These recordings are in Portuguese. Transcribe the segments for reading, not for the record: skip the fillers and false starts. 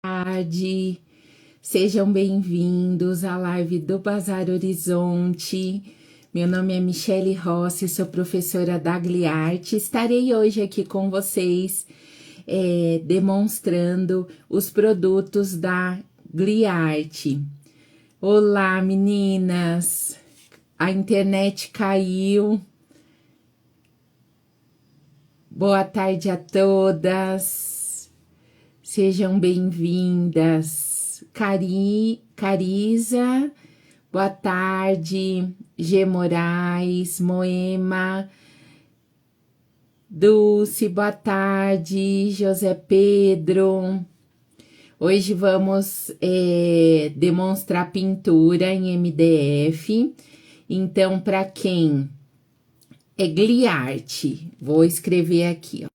Tarde, sejam bem-vindos à live do Bazar Horizonte. Meu nome é Michele Rossi, sou professora da Gliarte. Estarei hoje aqui com vocês demonstrando os produtos da Gliarte. Olá, meninas! A internet caiu. Boa tarde a todas. Sejam bem-vindas. Cariza, boa tarde. G. Moraes, Moema, Dulce, boa tarde. José Pedro. Hoje vamos demonstrar pintura em MDF. Então, para quem é Gliarte, vou escrever aqui, ó.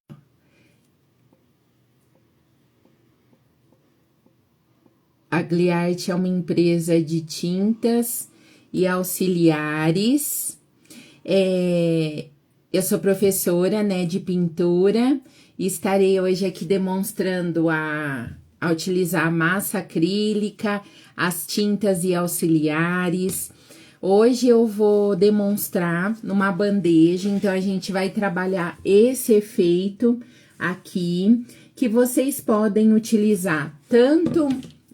A Gliarte é uma empresa de tintas e auxiliares. Eu sou professora, né, de pintura e estarei hoje aqui demonstrando a utilizar a massa acrílica, as tintas e auxiliares. Hoje eu vou demonstrar numa bandeja, então a gente vai trabalhar esse efeito aqui, que vocês podem utilizar tanto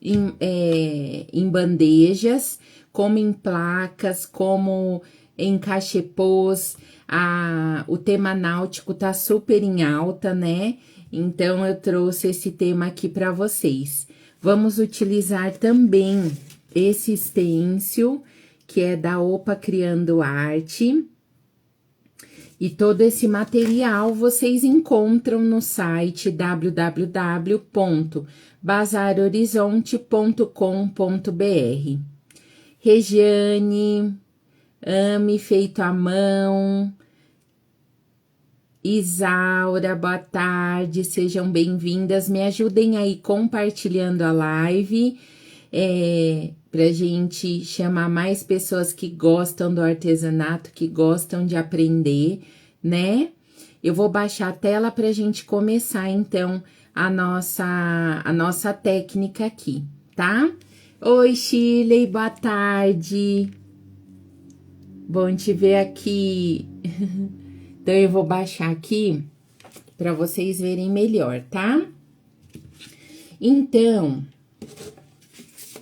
em bandejas, como em placas, como em cachepôs. O tema náutico tá super em alta, né? Então, eu trouxe esse tema aqui para vocês. Vamos utilizar também esse stencil, que é da Opa Criando Arte. E todo esse material vocês encontram no site www.bazarhorizonte.com.br. Regiane, Ame Feito à Mão, Isaura, boa tarde, sejam bem-vindas. Me ajudem aí compartilhando a live, pra gente chamar mais pessoas que gostam do artesanato, que gostam de aprender, né? Eu vou baixar a tela pra gente começar, então, a nossa técnica aqui, tá? Oi, Shirley, boa tarde. Bom te ver aqui. Então, eu vou baixar aqui para vocês verem melhor, tá? Então,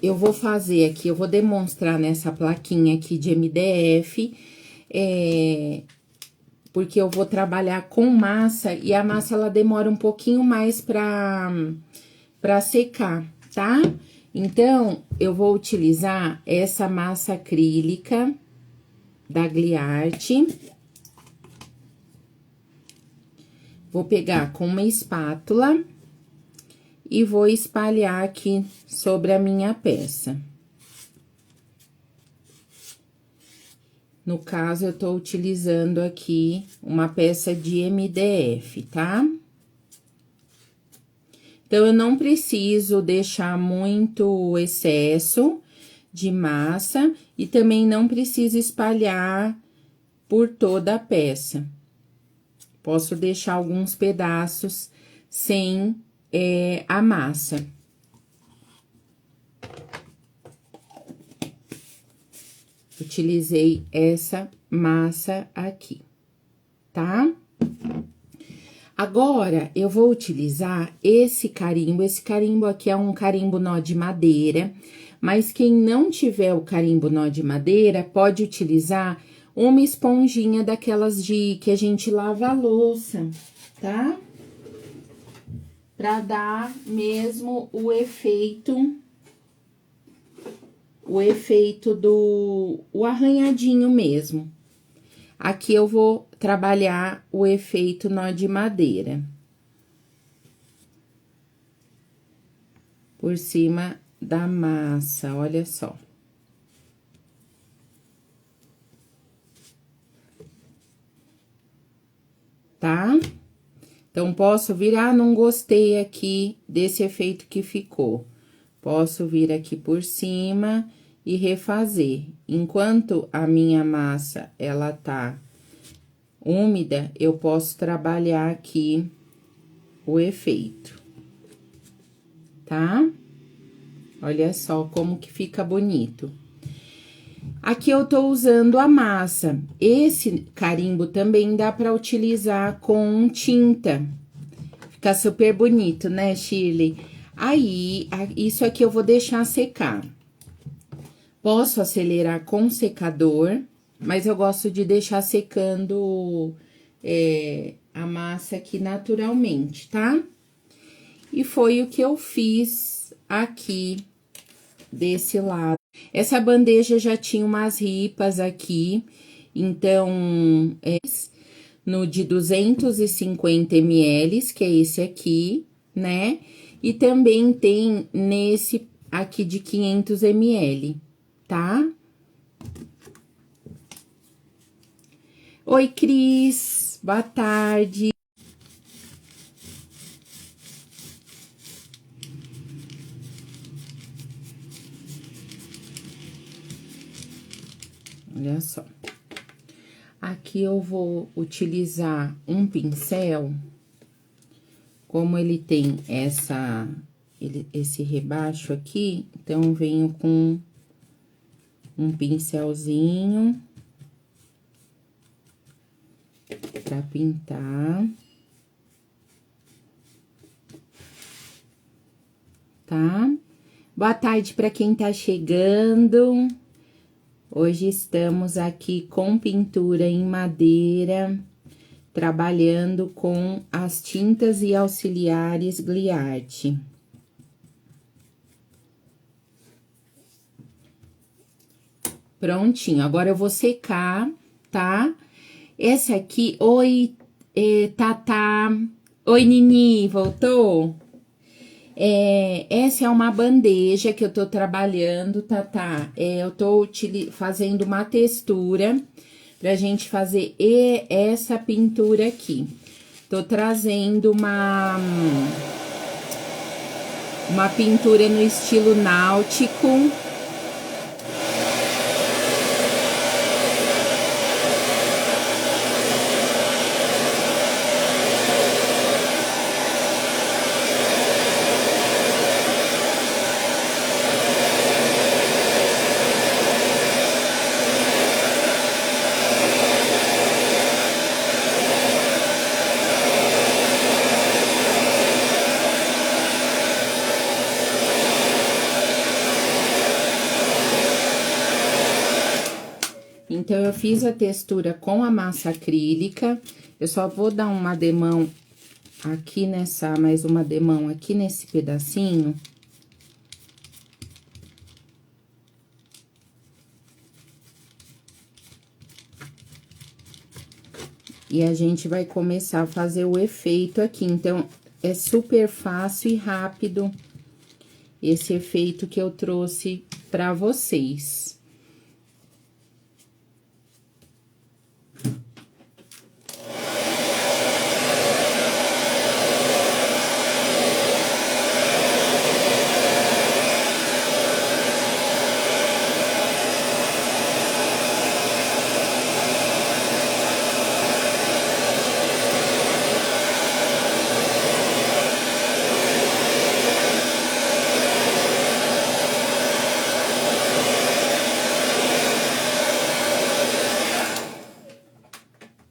eu vou fazer aqui, eu vou demonstrar nessa plaquinha aqui de MDF, porque eu vou trabalhar com massa e a massa, ela demora um pouquinho mais pra secar, tá? Então, eu vou utilizar essa massa acrílica da Gliarte. Vou pegar com uma espátula e vou espalhar aqui sobre a minha peça. No caso, eu tô utilizando aqui uma peça de MDF, tá? Então, eu não preciso deixar muito excesso de massa e também não preciso espalhar por toda a peça. Posso deixar alguns pedaços sem a massa. Utilizei essa massa aqui, tá? Agora, eu vou utilizar esse carimbo. Esse carimbo aqui é um carimbo nó de madeira, mas quem não tiver o carimbo nó de madeira, pode utilizar uma esponjinha daquelas que a gente lava a louça, tá? Pra dar mesmo o efeito o arranhadinho mesmo. Aqui eu vou trabalhar o efeito nó de madeira. Por cima da massa, olha só. Tá? Então, posso vir, não gostei aqui desse efeito que ficou. Posso vir aqui por cima e refazer. Enquanto a minha massa, ela tá úmida, eu posso trabalhar aqui o efeito, tá? Olha só como que fica bonito. Aqui eu tô usando a massa. Esse carimbo também dá pra utilizar com tinta. Fica super bonito, né, Shirley? Aí, isso aqui eu vou deixar secar. Posso acelerar com secador, mas eu gosto de deixar secando a massa aqui naturalmente, tá? E foi o que eu fiz aqui desse lado. Essa bandeja já tinha umas ripas aqui, então, no de 250 ml, que é esse aqui, né? E também tem nesse aqui de 500 ml, tá? Oi, Cris, boa tarde. Olha só. Aqui eu vou utilizar um pincel, como ele tem esse rebaixo aqui, então eu venho com um pincelzinho pra pintar, tá? Boa tarde pra quem tá chegando. Hoje estamos aqui com pintura em madeira, trabalhando com as tintas e auxiliares Gliarte. Prontinho, agora eu vou secar, tá? Esse aqui, oi, Tatá, oi, Nini, voltou? Essa é uma bandeja que eu tô trabalhando, Tatá. Eu tô fazendo uma textura pra gente fazer essa pintura aqui. Tô trazendo uma pintura no estilo náutico. Então, eu fiz a textura com a massa acrílica, eu só vou dar uma ademão aqui mais uma ademão aqui nesse pedacinho. E a gente vai começar a fazer o efeito aqui, então, é super fácil e rápido esse efeito que eu trouxe pra vocês.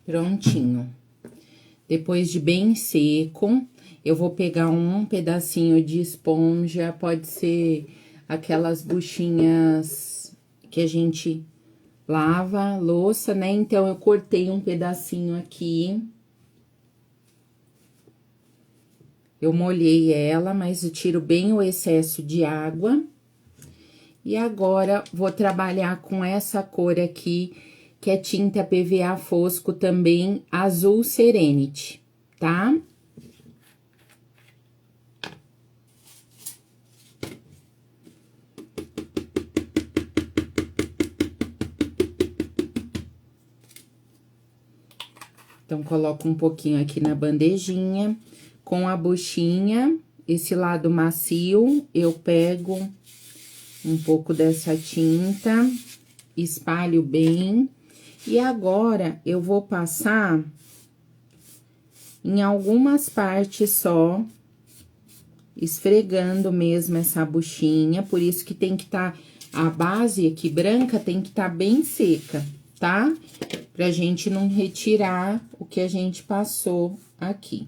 Prontinho. Depois de bem seco, eu vou pegar um pedacinho de esponja, pode ser aquelas buchinhas que a gente lava louça, né? Então, eu cortei um pedacinho aqui. Eu molhei ela, mas eu tiro bem o excesso de água. E agora, vou trabalhar com essa cor aqui, que é tinta PVA fosco também, azul Serenity, tá? Então, coloco um pouquinho aqui na bandejinha, com a buchinha, esse lado macio, eu pego um pouco dessa tinta, espalho bem. E agora, eu vou passar em algumas partes só esfregando mesmo essa buchinha, por isso que tem que tá, a base aqui branca tem que tá bem seca, tá? Pra gente não retirar o que a gente passou aqui.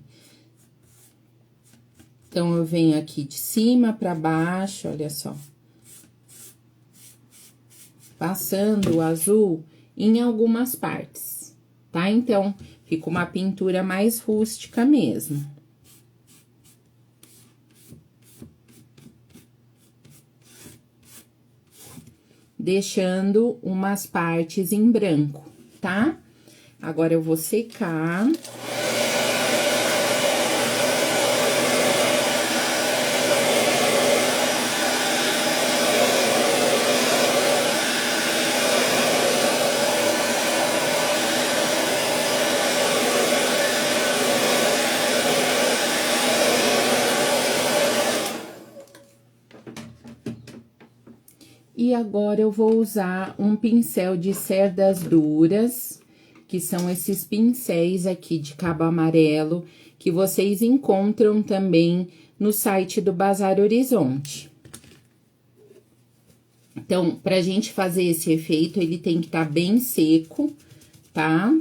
Então, eu venho aqui de cima pra baixo, olha só. Passando o azul em algumas partes, tá? Então, fica uma pintura mais rústica mesmo. Deixando umas partes em branco, tá? Agora, eu vou secar. E agora, eu vou usar um pincel de cerdas duras, que são esses pincéis aqui de cabo amarelo, que vocês encontram também no site do Bazar Horizonte. Então, pra gente fazer esse efeito, ele tem que estar bem seco, tá?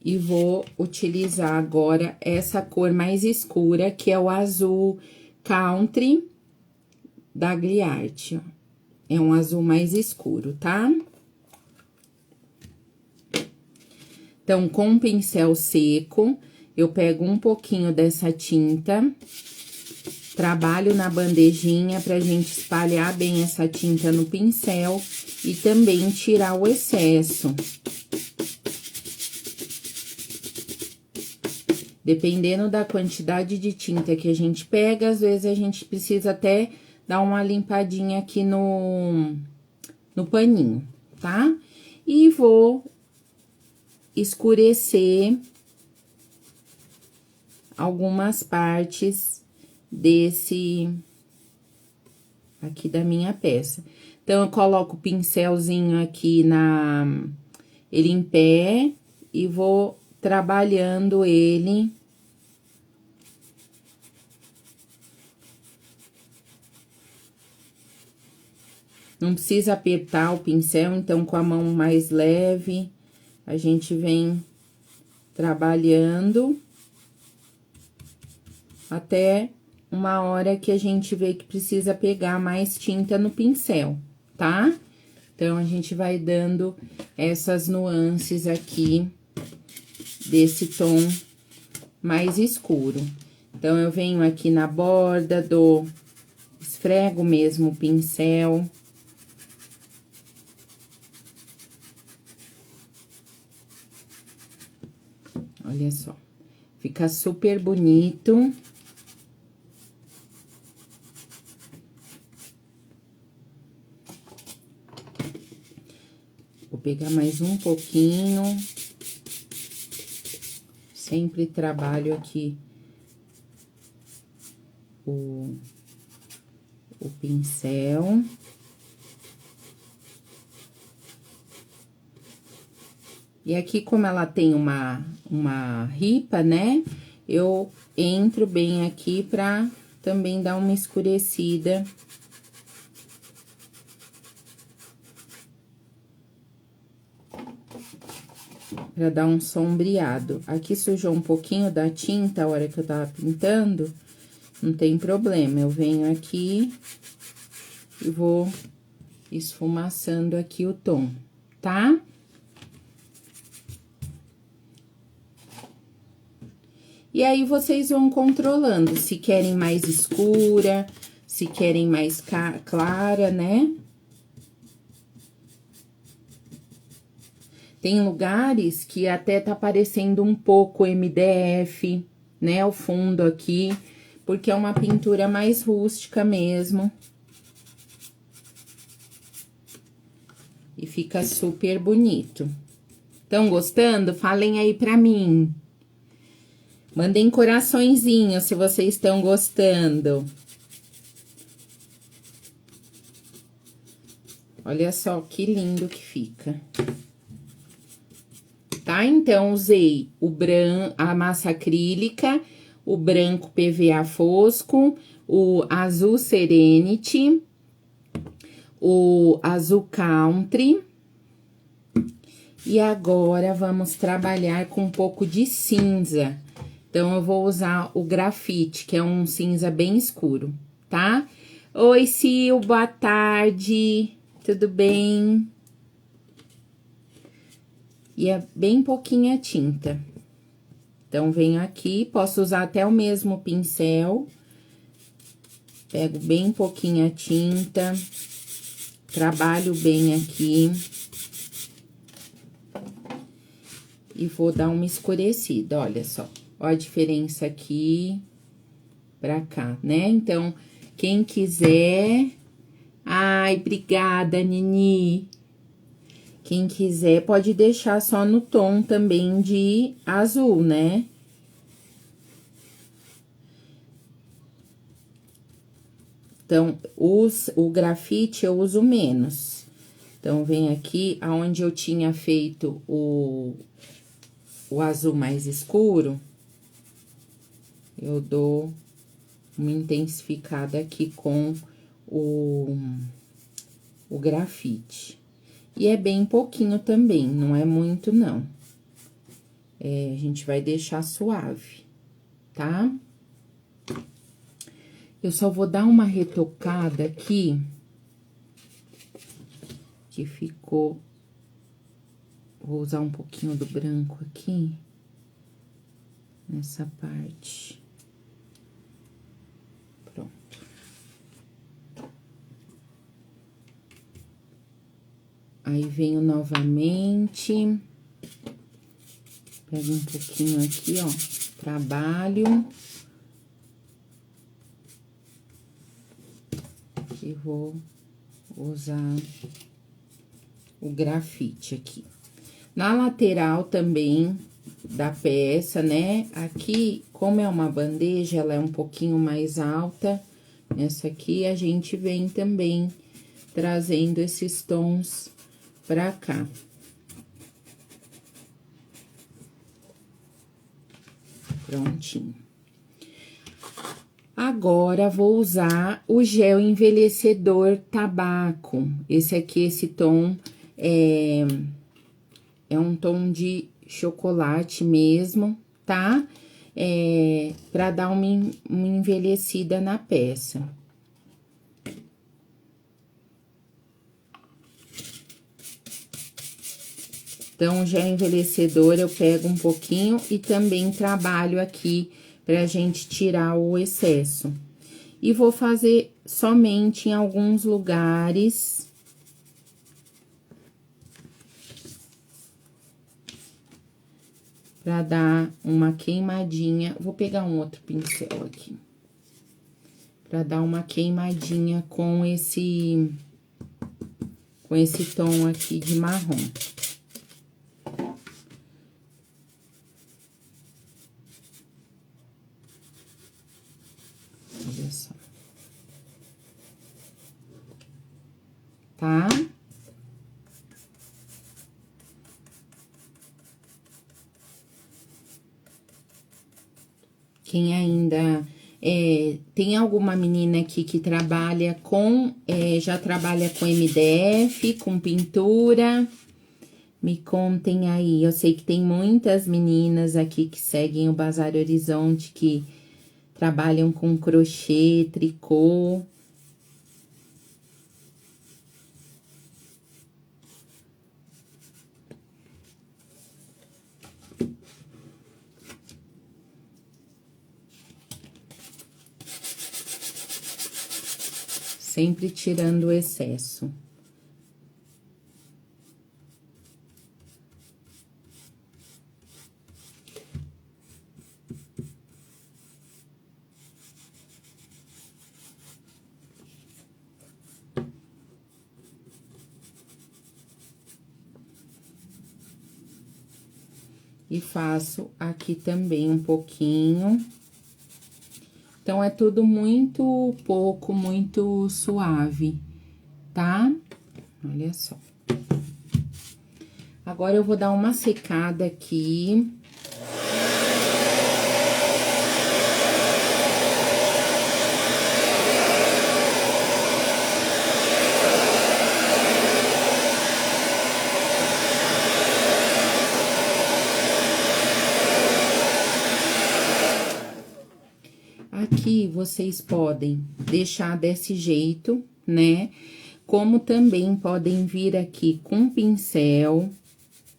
E vou utilizar agora essa cor mais escura, que é o azul country da Gliarte, ó. É um azul mais escuro, tá? Então, com um pincel seco, eu pego um pouquinho dessa tinta, trabalho na bandejinha pra gente espalhar bem essa tinta no pincel e também tirar o excesso. Dependendo da quantidade de tinta que a gente pega, às vezes a gente precisa até dar uma limpadinha aqui no paninho, tá? E vou escurecer algumas partes desse aqui da minha peça. Então, eu coloco o pincelzinho aqui ele em pé e vou trabalhando ele. Não precisa apertar o pincel, então, com a mão mais leve, a gente vem trabalhando até uma hora que a gente vê que precisa pegar mais tinta no pincel, tá? Então, a gente vai dando essas nuances aqui desse tom mais escuro. Então, eu venho aqui na borda, esfrego mesmo o pincel. Olha só, fica super bonito. Vou pegar mais um pouquinho. Sempre trabalho aqui o pincel. E aqui, como ela tem uma ripa, né? Eu entro bem aqui pra também dar uma escurecida. Pra dar um sombreado. Aqui sujou um pouquinho da tinta a hora que eu tava pintando, não tem problema. Eu venho aqui e vou esfumaçando aqui o tom, tá? E aí, vocês vão controlando, se querem mais escura, se querem mais clara, né? Tem lugares que até tá parecendo um pouco MDF, né? O fundo aqui, porque é uma pintura mais rústica mesmo. E fica super bonito. Tão gostando? Falem aí pra mim. Mandem coraçõezinhos se vocês estão gostando. Olha só que lindo que fica. tá? Então, usei a massa acrílica, o branco PVA fosco, o azul Serenity, o azul Country. E agora, vamos trabalhar com um pouco de cinza. Então, eu vou usar o grafite, que é um cinza bem escuro, tá? Oi, Sil, boa tarde, tudo bem? E é bem pouquinha tinta. Então, venho aqui, posso usar até o mesmo pincel. Pego bem pouquinha tinta, trabalho bem aqui. E vou dar uma escurecida, olha só. Ó a diferença aqui pra cá, né? Então, quem quiser... Ai, obrigada, Nini. Quem quiser, pode deixar só no tom também de azul, né? Então, o grafite eu uso menos. Então, vem aqui, aonde eu tinha feito o azul mais escuro, eu dou uma intensificada aqui com o grafite. E é bem pouquinho também, não é muito, não. A gente vai deixar suave, tá? Eu só vou dar uma retocada aqui, que ficou... Vou usar um pouquinho do branco aqui, nessa parte. Pronto. Aí, venho novamente, pego um pouquinho aqui, ó, trabalho. E vou usar o grafite aqui. Na lateral também da peça, né? Aqui, como é uma bandeja, ela é um pouquinho mais alta. Essa aqui, a gente vem também trazendo esses tons pra cá. Prontinho. Agora, vou usar o gel envelhecedor tabaco. Esse aqui, esse tom é um tom de chocolate mesmo, tá? Pra dar uma envelhecida na peça. Então, o gel envelhecedor eu pego um pouquinho e também trabalho aqui pra gente tirar o excesso. E vou fazer somente em alguns lugares. Pra dar uma queimadinha. Vou pegar um outro pincel aqui. Pra dar uma queimadinha com esse tom aqui de marrom. Olha só. Tá? Quem ainda... tem alguma menina aqui que trabalha com... já trabalha com MDF, com pintura? Me contem aí. Eu sei que tem muitas meninas aqui que seguem o Bazar Horizonte, que trabalham com crochê, tricô. Sempre tirando o excesso. E faço aqui também um pouquinho. Então, é tudo muito pouco, muito suave, tá? Olha só. Agora, eu vou dar uma secada aqui. Aqui, vocês podem deixar desse jeito, né? Como também podem vir aqui com pincel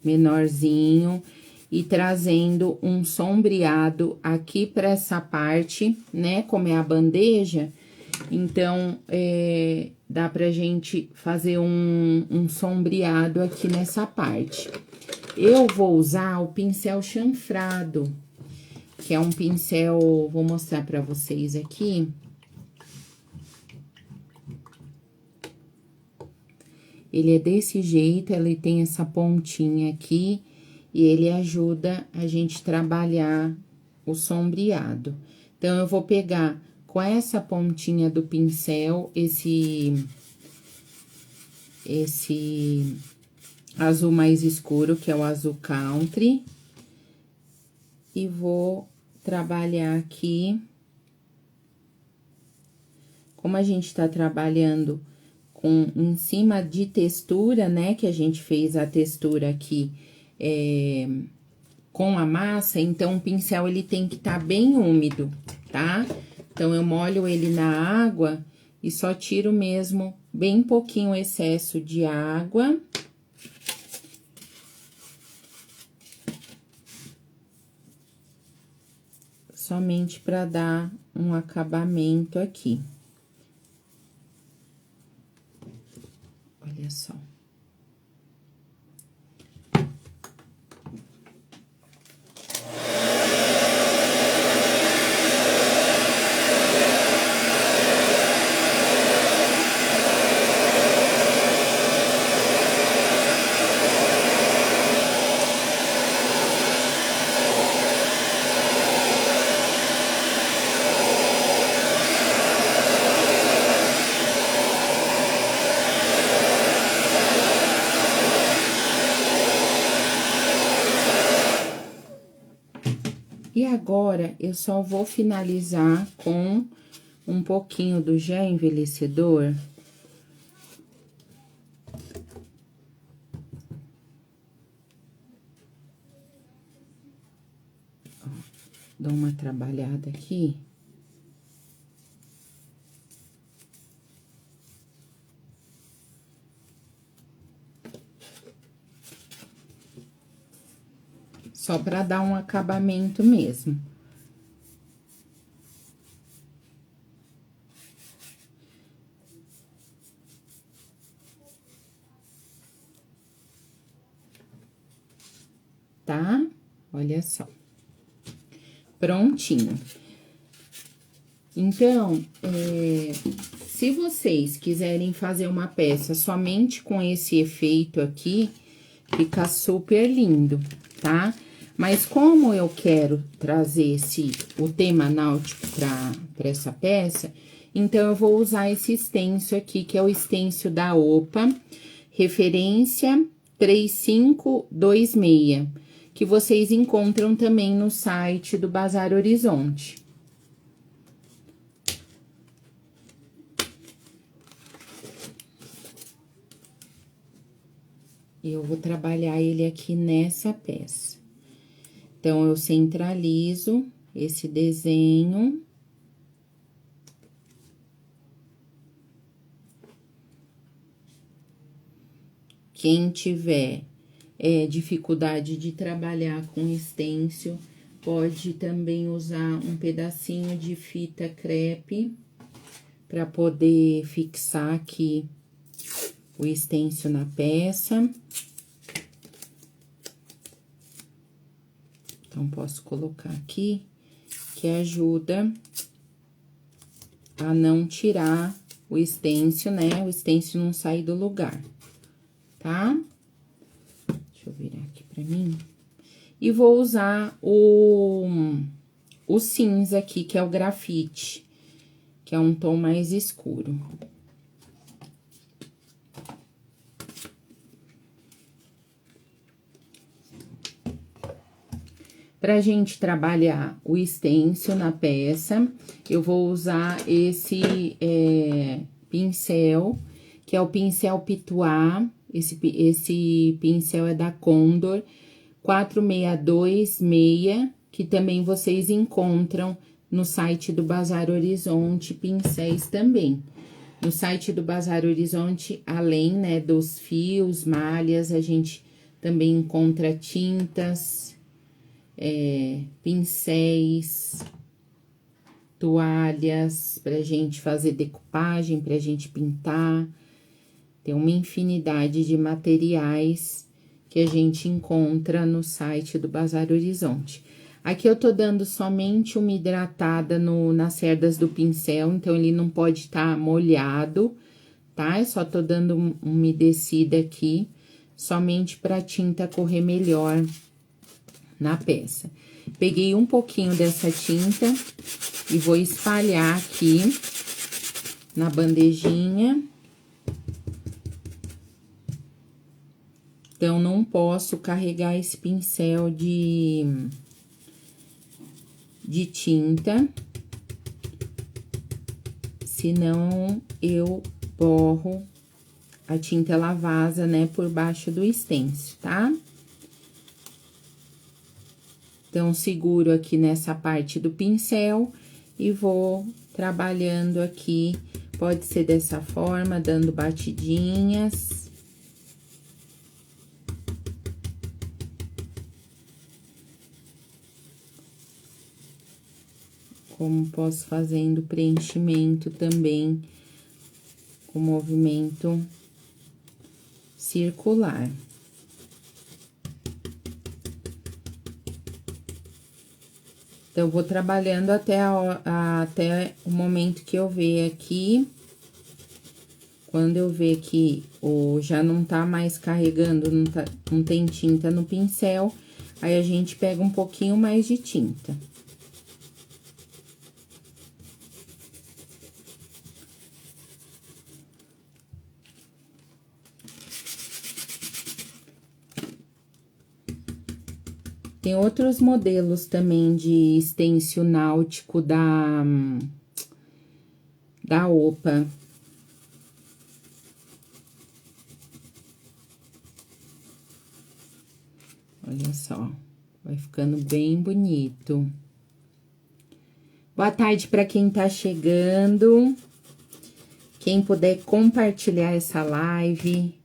menorzinho e trazendo um sombreado aqui para essa parte, né? Como é a bandeja, então, dá pra gente fazer um sombreado aqui nessa parte. Eu vou usar o pincel chanfrado, que é um pincel, vou mostrar pra vocês aqui. Ele é desse jeito, ele tem essa pontinha aqui, e ele ajuda a gente trabalhar o sombreado. Então, eu vou pegar com essa pontinha do pincel, esse azul mais escuro, que é o azul country, e vou trabalhar aqui. Como a gente tá trabalhando em cima de textura, né, que a gente fez a textura aqui com a massa, então o pincel ele tem que estar bem úmido, tá? Então, eu molho ele na água e só tiro mesmo bem pouquinho o excesso de água. Somente para dar um acabamento aqui. Olha só. E agora, eu só vou finalizar com um pouquinho do gel envelhecedor. Ó, dou uma trabalhada aqui. Só para dar um acabamento mesmo. Tá? Olha só. Prontinho. Então, se vocês quiserem fazer uma peça somente com esse efeito aqui, fica super lindo, tá? Mas como eu quero trazer o tema náutico para essa peça, então eu vou usar esse stencil aqui, que é o stencil da OPA, referência 3526, que vocês encontram também no site do Bazar Horizonte. E eu vou trabalhar ele aqui nessa peça. Então, eu centralizo esse desenho. Quem tiver dificuldade de trabalhar com stencil, pode também usar um pedacinho de fita crepe para poder fixar aqui o stencil na peça. Então, posso colocar aqui, que ajuda a não tirar o stencil, né? O stencil não sair do lugar, tá? Deixa eu virar aqui pra mim. E vou usar o cinza aqui, que é o grafite, que é um tom mais escuro. Pra gente trabalhar o stencil na peça, eu vou usar esse pincel, que é o pincel Pituá. Esse pincel é da Condor 4626, que também vocês encontram no site do Bazar Horizonte, pincéis também. No site do Bazar Horizonte, além, né, dos fios, malhas, a gente também encontra tintas, pincéis, toalhas pra gente fazer decupagem, pra gente pintar. Tem uma infinidade de materiais que a gente encontra no site do Bazar Horizonte. Aqui eu tô dando somente uma hidratada nas cerdas do pincel, então ele não pode estar molhado, tá? Eu só tô dando uma umedecida aqui, somente pra tinta correr melhor na peça. Peguei um pouquinho dessa tinta e vou espalhar aqui na bandejinha. Então, não posso carregar esse pincel de tinta, senão eu borro, a tinta ela vaza, né, por baixo do stencil, tá? Então, seguro aqui nessa parte do pincel e vou trabalhando aqui, pode ser dessa forma, dando batidinhas. Como posso fazendo preenchimento também com movimento circular. Então, vou trabalhando até o momento que eu ver aqui. Quando eu ver que já não tá mais carregando, não tem tinta no pincel, aí a gente pega um pouquinho mais de tinta. Tem outros modelos também de stencil náutico da OPA. Olha só, vai ficando bem bonito. Boa tarde para quem tá chegando. Quem puder compartilhar essa live.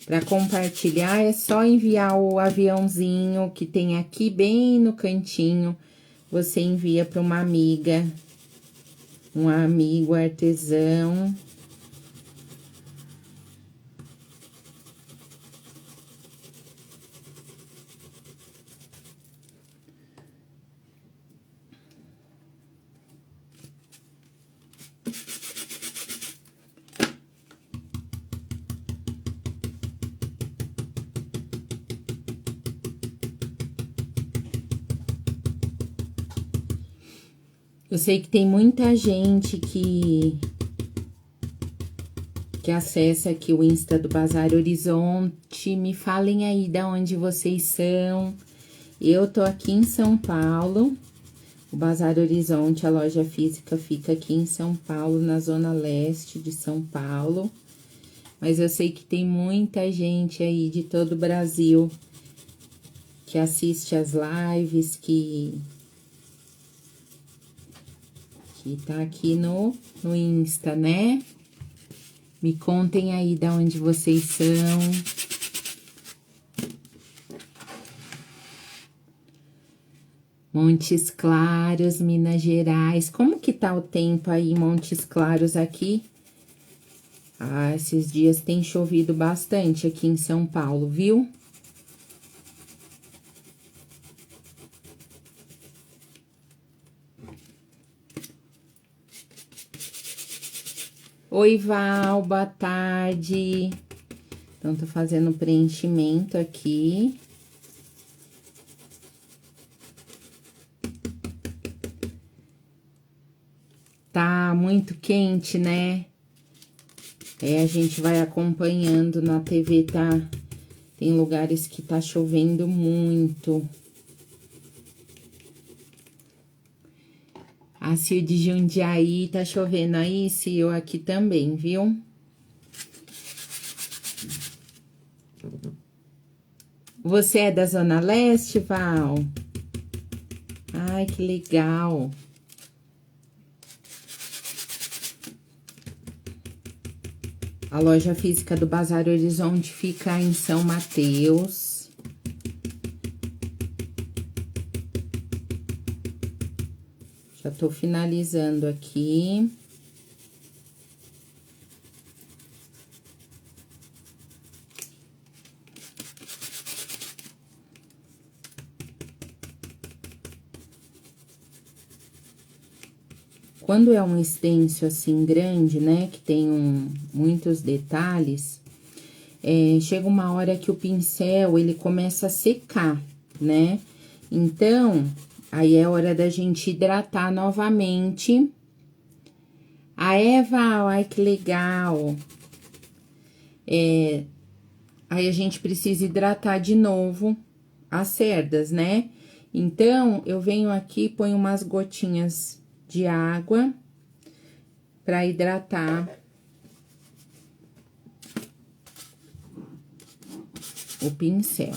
Para compartilhar, é só enviar o aviãozinho que tem aqui bem no cantinho. Você envia para uma amiga, um amigo artesão. Eu sei que tem muita gente que acessa aqui o Insta do Bazar Horizonte. Me falem aí de onde vocês são. Eu tô aqui em São Paulo. O Bazar Horizonte, a loja física, fica aqui em São Paulo, na zona leste de São Paulo. Mas eu sei que tem muita gente aí de todo o Brasil que assiste as lives, que tá aqui no Insta, né? Me contem aí de onde vocês são. Montes Claros, Minas Gerais. Como que tá o tempo aí em Montes Claros aqui? Ah, esses dias tem chovido bastante aqui em São Paulo, viu? Oi, Val, boa tarde. Então, tô fazendo preenchimento aqui. Tá muito quente, né? A gente vai acompanhando na TV, tá? Tem lugares que tá chovendo muito. A Sil de Jundiaí, tá chovendo aí, Sil, aqui também, viu? Você é da Zona Leste, Val? Ai, que legal. A loja física do Bazar Horizonte fica em São Mateus. Já tô finalizando aqui. Quando é um stencil assim grande, né, que tem muitos detalhes, chega uma hora que o pincel, ele começa a secar, né? Então, aí é hora da gente hidratar novamente. A Eva, ai que legal! Aí a gente precisa hidratar de novo as cerdas, né? Então, eu venho aqui, ponho umas gotinhas de água para hidratar o pincel.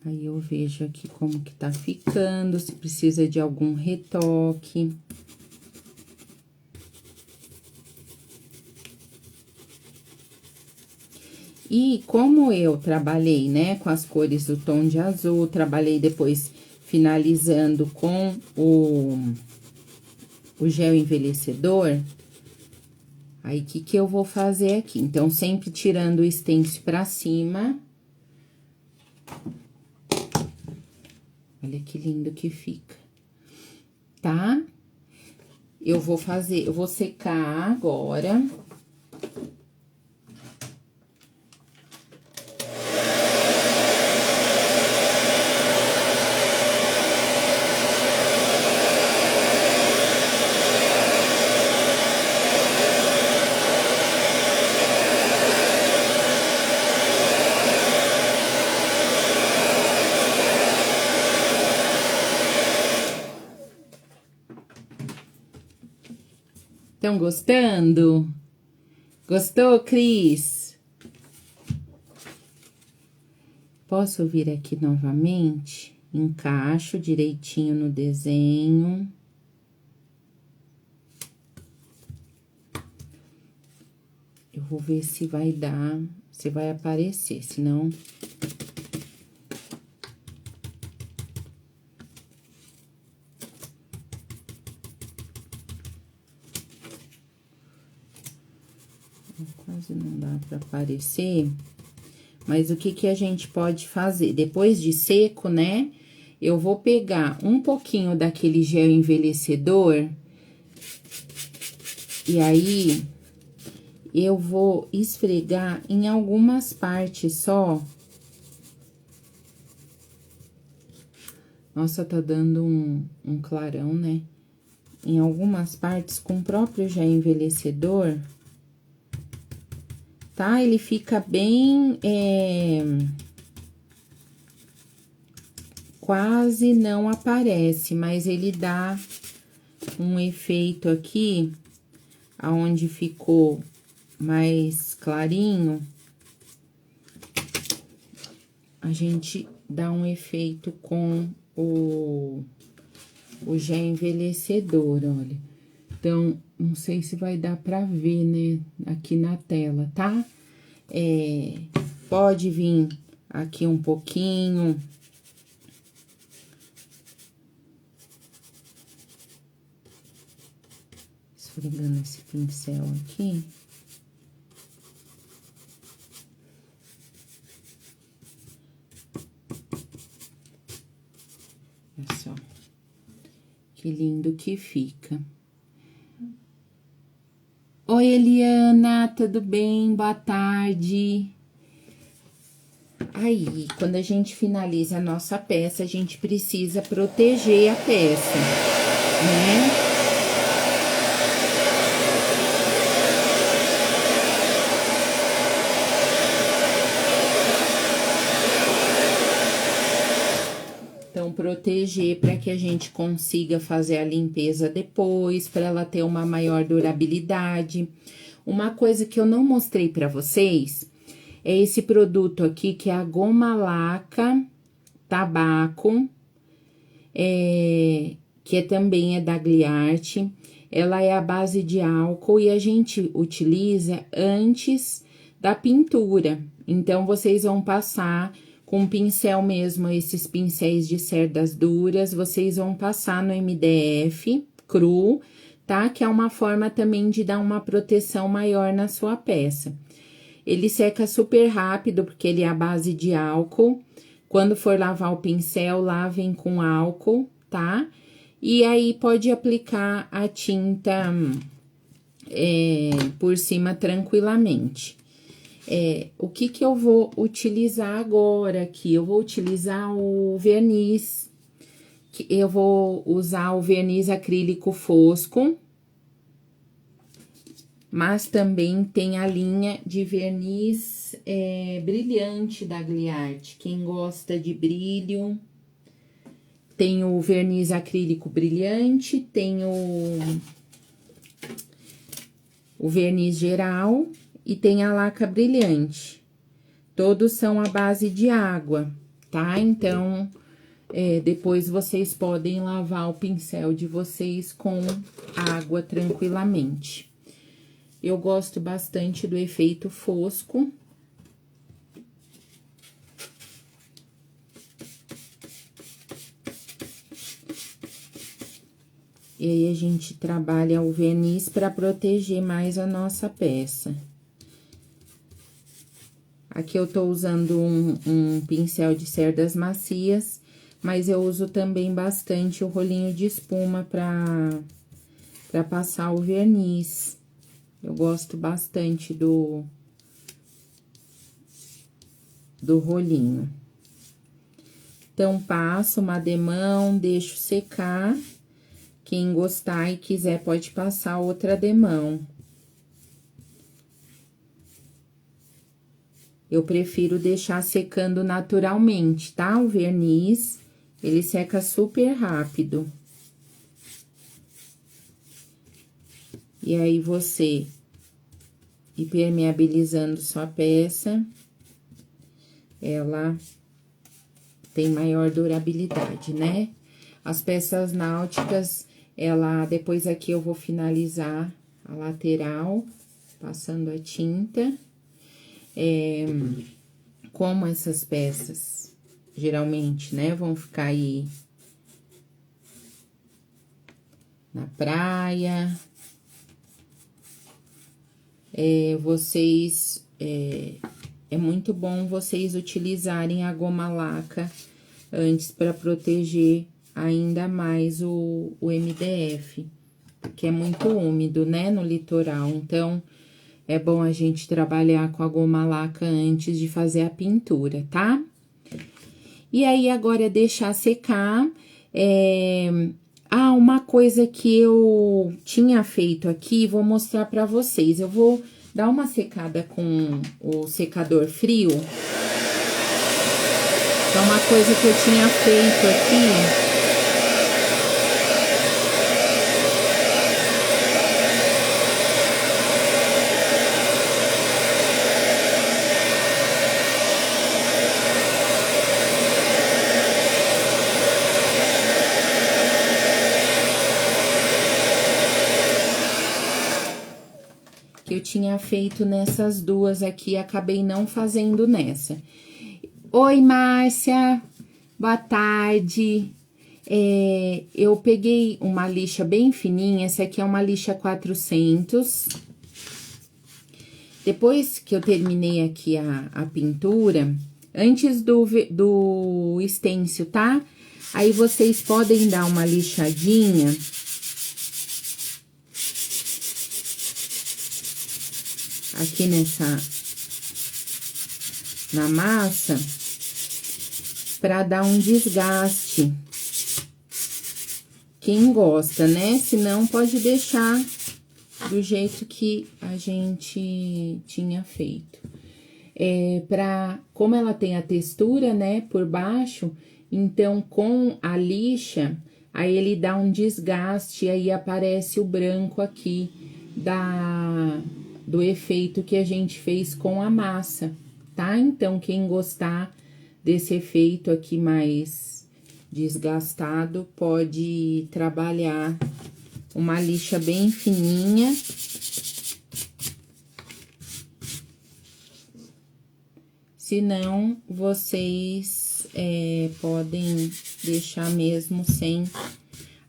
Aí, eu vejo aqui como que tá ficando, se precisa de algum retoque. E como eu trabalhei, né, com as cores do tom de azul, trabalhei depois finalizando com o gel envelhecedor, aí, o que eu vou fazer aqui? Então, sempre tirando o stencil pra cima. Olha que lindo que fica, tá? Eu vou secar agora. Estão gostando? Gostou, Cris? Posso vir aqui novamente? Encaixo direitinho no desenho. Eu vou ver se vai dar, se vai aparecer, senão... Quase não dá pra aparecer, mas o que a gente pode fazer? Depois de seco, né? Eu vou pegar um pouquinho daquele gel envelhecedor e aí eu vou esfregar em algumas partes só. Nossa, tá dando um clarão, né? Em algumas partes com o próprio gel envelhecedor. Tá? Ele fica bem, quase não aparece, mas ele dá um efeito aqui, aonde ficou mais clarinho, a gente dá um efeito com o gel envelhecedor, olha. Então, não sei se vai dar pra ver, né, aqui na tela, tá? Pode vir aqui um pouquinho. Esfregando esse pincel aqui. Olha só. Que lindo que fica. Oi, Eliana, tudo bem? Boa tarde. Aí, quando a gente finaliza a nossa peça, a gente precisa proteger a peça, né? Então, proteger para que a gente consiga fazer a limpeza depois, para ela ter uma maior durabilidade. Uma coisa que eu não mostrei para vocês é esse produto aqui, que é a goma laca tabaco, que também é da Gliarte. Ela é à base de álcool e a gente utiliza antes da pintura. Então, vocês vão passar com pincel mesmo, esses pincéis de cerdas duras, vocês vão passar no MDF cru, tá? Que é uma forma também de dar uma proteção maior na sua peça. Ele seca super rápido, porque ele é à base de álcool. Quando for lavar o pincel, lavem com álcool, tá? E aí, pode aplicar a tinta por cima tranquilamente. O que eu vou utilizar agora aqui? Eu vou utilizar o verniz. Eu vou usar o verniz acrílico fosco. Mas também tem a linha de verniz brilhante da Gliarte. Quem gosta de brilho, tem o verniz acrílico brilhante, tem o verniz geral e tem a laca brilhante. Todos são à base de água, tá? Então, depois vocês podem lavar o pincel de vocês com água tranquilamente. Eu gosto bastante do efeito fosco. E aí, a gente trabalha o verniz para proteger mais a nossa peça. Aqui eu tô usando um pincel de cerdas macias, mas eu uso também bastante o rolinho de espuma para passar o verniz. Eu gosto bastante do rolinho. Então, passo uma demão, deixo secar. Quem gostar e quiser pode passar outra demão. Eu prefiro deixar secando naturalmente, tá? O verniz, ele seca super rápido. E aí, você impermeabilizando sua peça, ela tem maior durabilidade, né? As peças náuticas, depois aqui eu vou finalizar a lateral, passando a tinta. Como essas peças, geralmente, né, vão ficar aí na praia, é muito bom vocês utilizarem a goma laca antes para proteger ainda mais o MDF, que é muito úmido, né, no litoral. Então, é bom a gente trabalhar com a goma laca antes de fazer a pintura, tá? E aí, agora é deixar secar. Uma coisa que eu tinha feito aqui, vou mostrar pra vocês. Eu vou dar uma secada com o secador frio. Então, uma coisa que eu tinha feito aqui... que eu tinha feito nessas duas aqui, acabei não fazendo nessa. Oi, Márcia, boa tarde. Eu peguei uma lixa bem fininha, essa aqui é uma lixa 400. Depois que eu terminei aqui a pintura, antes do stencil, tá? Aí, vocês podem dar uma lixadinha... aqui na massa, para dar um desgaste. Quem gosta, né? Se não, pode deixar do jeito que a gente tinha feito. Como ela tem a textura, né, por baixo, então com a lixa, aí ele dá um desgaste, aí aparece o branco aqui do efeito que a gente fez com a massa, tá? Então, quem gostar desse efeito aqui mais desgastado, pode trabalhar uma lixa bem fininha. Se não, vocês podem deixar mesmo sem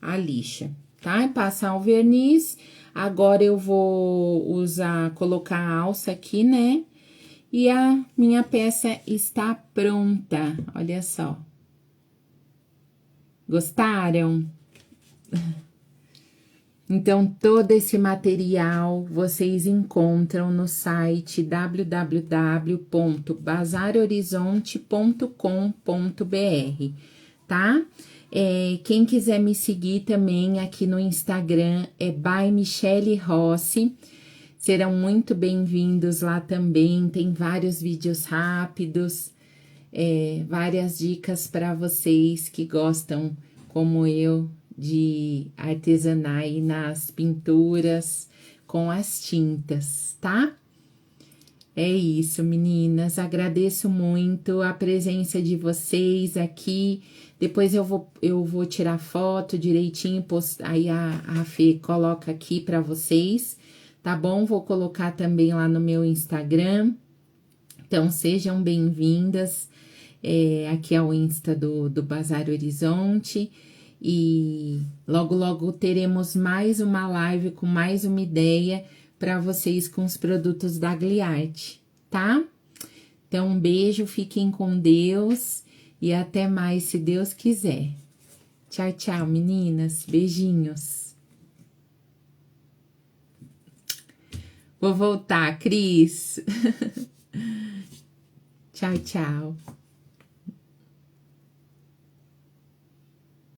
a lixa, tá? Passar o verniz. Agora eu vou colocar a alça aqui, né? E a minha peça está pronta, olha só. Gostaram? Então, todo esse material vocês encontram no site www.bazarhorizonte.com.br, tá? Quem quiser me seguir também aqui no Instagram é by Michele Rossi. Serão muito bem-vindos lá também, tem vários vídeos rápidos, várias dicas para vocês que gostam, como eu, de artesanato nas pinturas com as tintas, tá? É isso, meninas. Agradeço muito a presença de vocês aqui. Depois eu vou tirar foto direitinho, aí a Fê coloca aqui para vocês, tá bom? Vou colocar também lá no meu Instagram. Então, sejam bem-vindas. Aqui é o Insta do Bazar Horizonte. E logo, logo teremos mais uma live com mais uma ideia para vocês com os produtos da Gliarte, tá? Então, um beijo, fiquem com Deus e até mais, se Deus quiser. Tchau, tchau, meninas. Beijinhos. Vou voltar, Cris. Tchau, tchau.